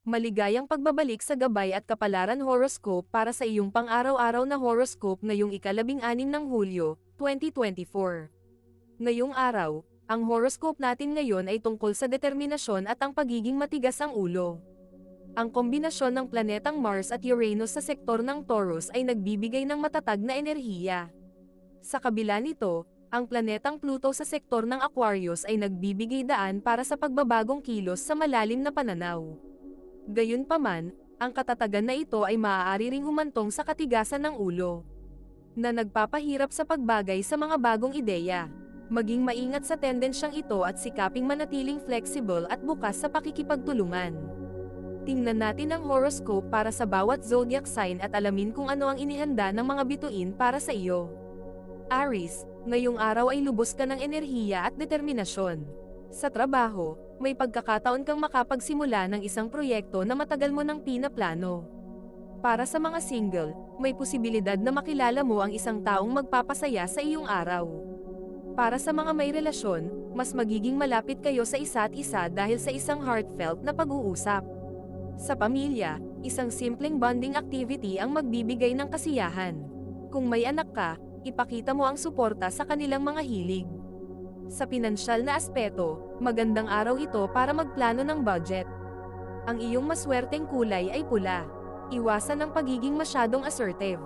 Maligayang pagbabalik sa gabay at kapalaran horoscope para sa iyong pang-araw-araw na horoscope ngayong ika-16 ng Hulyo, 2024. Ngayong araw, ang horoscope natin ngayon ay tungkol sa determinasyon at ang pagiging matigas ang ulo. Ang kombinasyon ng planetang Mars at Uranus sa sektor ng Taurus ay nagbibigay ng matatag na enerhiya. Sa kabila nito, ang planetang Pluto sa sektor ng Aquarius ay nagbibigay daan para sa pagbabagong kilos sa malalim na pananaw. Gayunpaman, ang katatagan na ito ay maaari ring humantong sa katigasan ng ulo, na nagpapahirap sa pagbagay sa mga bagong ideya. Maging maingat sa tendensyang ito at sikaping manatiling flexible at bukas sa pakikipagtulungan. Tingnan natin ang horoscope para sa bawat zodiac sign at alamin kung ano ang inihanda ng mga bituin para sa iyo. Aries, ngayong araw ay lubos ka ng enerhiya at determinasyon. Sa trabaho, may pagkakataon kang makapagsimula ng isang proyekto na matagal mo nang pinaplano. Para sa mga single, may posibilidad na makilala mo ang isang taong magpapasaya sa iyong araw. Para sa mga may relasyon, mas magiging malapit kayo sa isa't isa dahil sa isang heartfelt na pag-uusap. Sa pamilya, isang simpleng bonding activity ang magbibigay ng kasiyahan. Kung may anak ka, ipakita mo ang suporta sa kanilang mga hilig. Sa pinansyal na aspeto, magandang araw ito para magplano ng budget. Ang iyong maswerteng kulay ay pula. Iwasan ang pagiging masyadong assertive.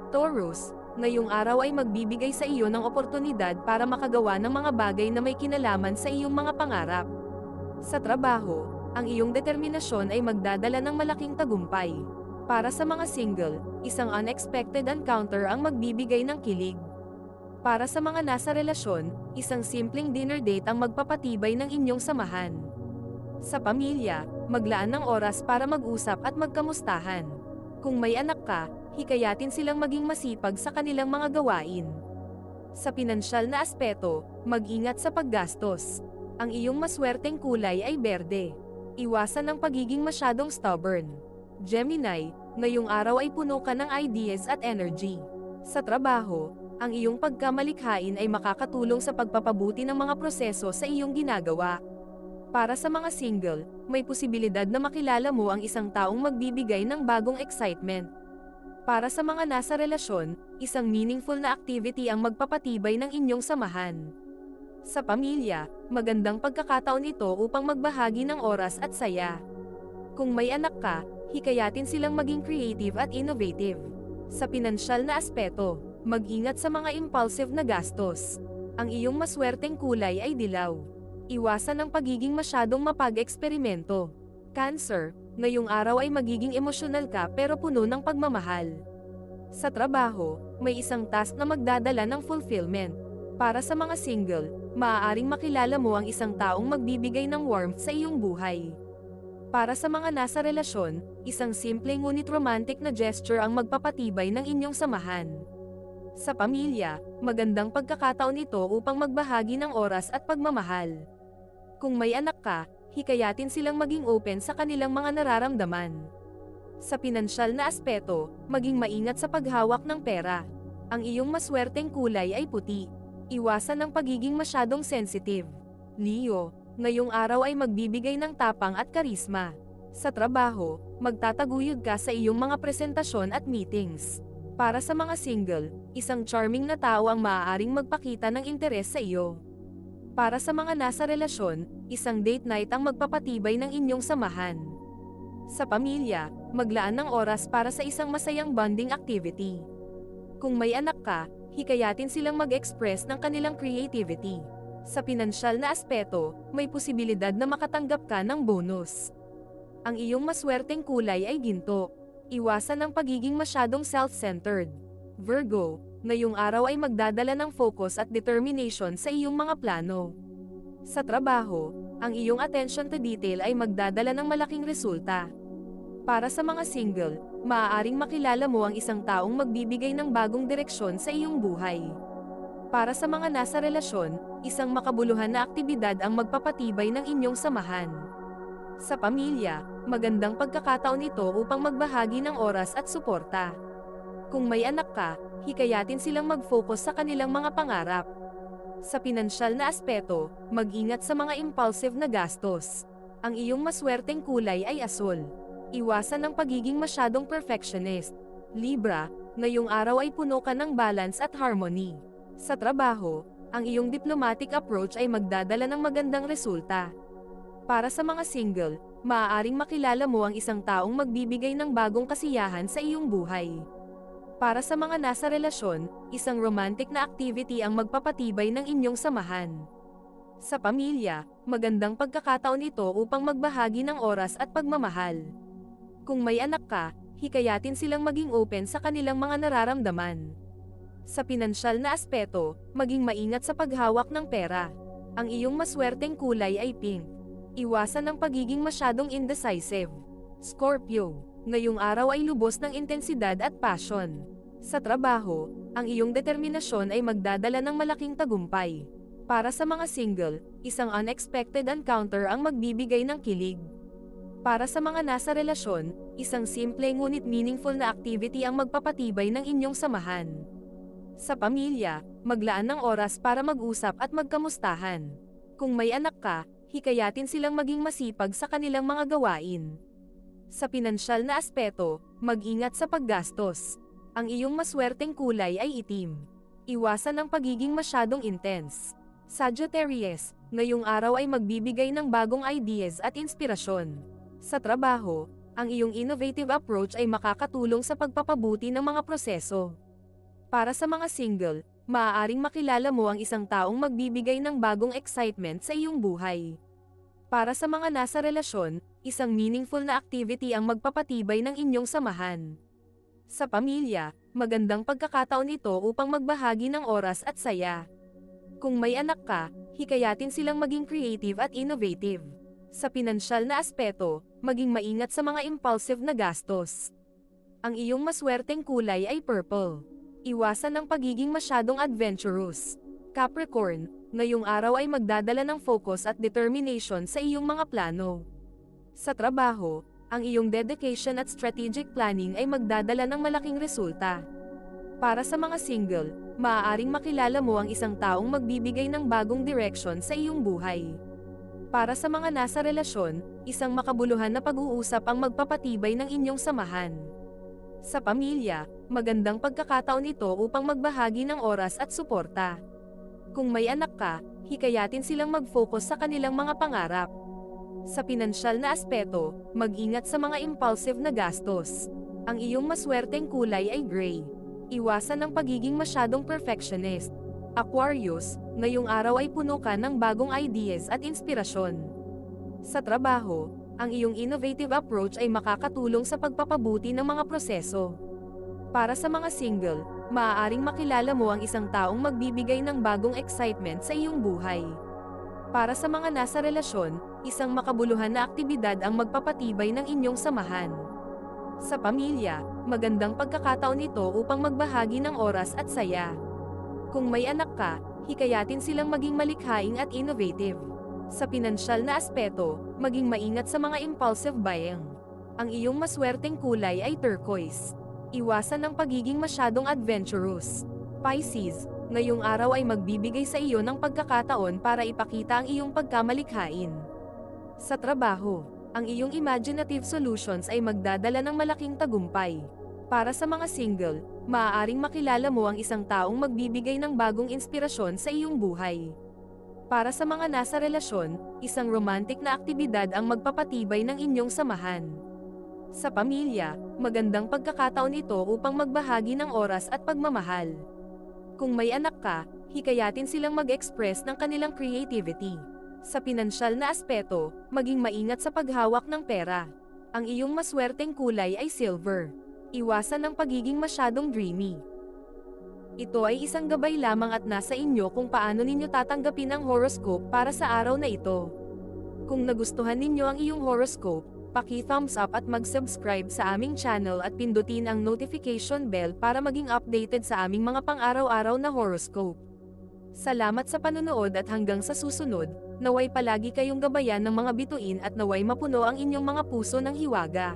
Taurus, ngayong araw ay magbibigay sa iyo ng oportunidad para makagawa ng mga bagay na may kinalaman sa iyong mga pangarap. Sa trabaho, ang iyong determinasyon ay magdadala ng malaking tagumpay. Para sa mga single, isang unexpected encounter ang magbibigay ng kilig. Para sa mga nasa relasyon, isang simpleng dinner date ang magpapatibay ng inyong samahan. Sa pamilya, maglaan ng oras para mag-usap at magkamustahan. Kung may anak ka, hikayatin silang maging masipag sa kanilang mga gawain. Sa pinansyal na aspeto, mag-ingat sa paggastos. Ang iyong maswerteng kulay ay berde. Iwasan ang pagiging masyadong stubborn. Gemini, ngayong araw ay puno ka ng ideas at energy. Sa trabaho, ang iyong pagkamalikhain ay makakatulong sa pagpapabuti ng mga proseso sa iyong ginagawa. Para sa mga single, may posibilidad na makilala mo ang isang taong magbibigay ng bagong excitement. Para sa mga nasa relasyon, isang meaningful na activity ang magpapatibay ng inyong samahan. Sa pamilya, magandang pagkakataon ito upang magbahagi ng oras at saya. Kung may anak ka, hikayatin silang maging creative at innovative. Sa pinansyal na aspeto, mag-ingat sa mga impulsive na gastos. Ang iyong maswerteng kulay ay dilaw. Iwasan ang pagiging masyadong mapag-eksperimento. Cancer, ngayong araw ay magiging emosyonal ka pero puno ng pagmamahal. Sa trabaho, may isang task na magdadala ng fulfillment. Para sa mga single, maaaring makilala mo ang isang taong magbibigay ng warmth sa iyong buhay. Para sa mga nasa relasyon, isang simple ngunit romantic na gesture ang magpapatibay ng inyong samahan. Sa pamilya, magandang pagkakataon ito upang magbahagi ng oras at pagmamahal. Kung may anak ka, hikayatin silang maging open sa kanilang mga nararamdaman. Sa pinansyal na aspeto, maging maingat sa paghawak ng pera. Ang iyong maswerteng kulay ay puti. Iwasan ang pagiging masyadong sensitive. Leo, ngayong araw ay magbibigay ng tapang at karisma. Sa trabaho, magtataguyod ka sa iyong mga presentasyon at meetings. Para sa mga single, isang charming na tao ang maaaring magpakita ng interes sa iyo. Para sa mga nasa relasyon, isang date night ang magpapatibay ng inyong samahan. Sa pamilya, maglaan ng oras para sa isang masayang bonding activity. Kung may anak ka, hikayatin silang mag-express ng kanilang creativity. Sa pinansyal na aspeto, may posibilidad na makatanggap ka ng bonus. Ang iyong maswerteng kulay ay ginto. Iwasan ang pagiging masyadong self-centered. Virgo, ngayong araw ay magdadala ng focus at determination sa iyong mga plano. Sa trabaho, ang iyong attention to detail ay magdadala ng malaking resulta. Para sa mga single, maaaring makilala mo ang isang taong magbibigay ng bagong direksyon sa iyong buhay. Para sa mga nasa relasyon, isang makabuluhan na aktibidad ang magpapatibay ng inyong samahan. Sa pamilya, magandang pagkakataon ito upang magbahagi ng oras at suporta. Kung may anak ka, hikayatin silang mag-focus sa kanilang mga pangarap. Sa pinansyal na aspeto, mag-ingat sa mga impulsive na gastos. Ang iyong maswerteng kulay ay asul. Iwasan ang pagiging masyadong perfectionist. Libra, ngayong araw ay puno ka ng balance at harmony. Sa trabaho, ang iyong diplomatic approach ay magdadala ng magandang resulta. Para sa mga single, maaaring makilala mo ang isang taong magbibigay ng bagong kasiyahan sa iyong buhay. Para sa mga nasa relasyon, isang romantic na activity ang magpapatibay ng inyong samahan. Sa pamilya, magandang pagkakataon ito upang magbahagi ng oras at pagmamahal. Kung may anak ka, hikayatin silang maging open sa kanilang mga nararamdaman. Sa pinansyal na aspeto, maging maingat sa paghawak ng pera. Ang iyong maswerteng kulay ay pink. Iwasan ang pagiging masyadong indecisive. Scorpio, ngayong araw ay lubos ng intensidad at passion. Sa trabaho, ang iyong determinasyon ay magdadala ng malaking tagumpay. Para sa mga single, isang unexpected encounter ang magbibigay ng kilig. Para sa mga nasa relasyon, isang simple ngunit meaningful na activity ang magpapatibay ng inyong samahan. Sa pamilya, maglaan ng oras para mag-usap at magkamustahan. Kung may anak ka, hikayatin silang maging masipag sa kanilang mga gawain. Sa pinansyal na aspeto, mag-ingat sa paggastos. Ang iyong maswerteng kulay ay itim. Iwasan ang pagiging masyadong intense. Sagittarius, ngayong araw ay magbibigay ng bagong ideas at inspirasyon. Sa trabaho, ang iyong innovative approach ay makakatulong sa pagpapabuti ng mga proseso. Para sa mga single, maaaring makilala mo ang isang taong magbibigay ng bagong excitement sa iyong buhay. Para sa mga nasa relasyon, isang meaningful na activity ang magpapatibay ng inyong samahan. Sa pamilya, magandang pagkakataon ito upang magbahagi ng oras at saya. Kung may anak ka, hikayatin silang maging creative at innovative. Sa pinansyal na aspeto, maging maingat sa mga impulsive na gastos. Ang iyong maswerteng kulay ay purple. Iwasan ang pagiging masyadong adventurous. Capricorn, ngayong araw ay magdadala ng focus at determination sa iyong mga plano. Sa trabaho, ang iyong dedication at strategic planning ay magdadala ng malaking resulta. Para sa mga single, maaaring makilala mo ang isang taong magbibigay ng bagong direction sa iyong buhay. Para sa mga nasa relasyon, isang makabuluhan na pag-uusap ang magpapatibay ng inyong samahan. Sa pamilya, magandang pagkakataon ito upang magbahagi ng oras at suporta. Kung may anak ka, hikayatin silang mag-focus sa kanilang mga pangarap. Sa pinansyal na aspeto, mag-ingat sa mga impulsive na gastos. Ang iyong maswerteng kulay ay gray. Iwasan ang pagiging masyadong perfectionist. Aquarius, ngayong araw ay puno ka ng bagong ideas at inspirasyon. Sa trabaho, ang iyong innovative approach ay makakatulong sa pagpapabuti ng mga proseso. Para sa mga single, maaaring makilala mo ang isang taong magbibigay ng bagong excitement sa iyong buhay. Para sa mga nasa relasyon, isang makabuluhan na aktibidad ang magpapatibay ng inyong samahan. Sa pamilya, magandang pagkakataon ito upang magbahagi ng oras at saya. Kung may anak ka, hikayatin silang maging malikhaing at innovative. Sa pinansyal na aspeto, maging maingat sa mga impulsive buying. Ang iyong maswerteng kulay ay turquoise. Iwasan ang pagiging masyadong adventurous. Pisces, ngayong araw ay magbibigay sa iyo ng pagkakataon para ipakita ang iyong pagkamalikhain. Sa trabaho, ang iyong imaginative solutions ay magdadala ng malaking tagumpay. Para sa mga single, maaaring makilala mo ang isang taong magbibigay ng bagong inspirasyon sa iyong buhay. Para sa mga nasa relasyon, isang romantic na aktibidad ang magpapatibay ng inyong samahan. Sa pamilya, magandang pagkakataon ito upang magbahagi ng oras at pagmamahal. Kung may anak ka, hikayatin silang mag-express ng kanilang creativity. Sa pinansyal na aspeto, maging maingat sa paghawak ng pera. Ang iyong maswerteng kulay ay silver. Iwasan ang pagiging masyadong dreamy. Ito ay isang gabay lamang at nasa inyo kung paano ninyo tatanggapin ang horoscope para sa araw na ito. Kung nagustuhan ninyo ang iyong horoscope, paki-thumbs up at mag-subscribe sa aming channel at pindutin ang notification bell para maging updated sa aming mga pang-araw-araw na horoscope. Salamat sa panunood at hanggang sa susunod, naway palagi kayong gabayan ng mga bituin at naway mapuno ang inyong mga puso ng hiwaga.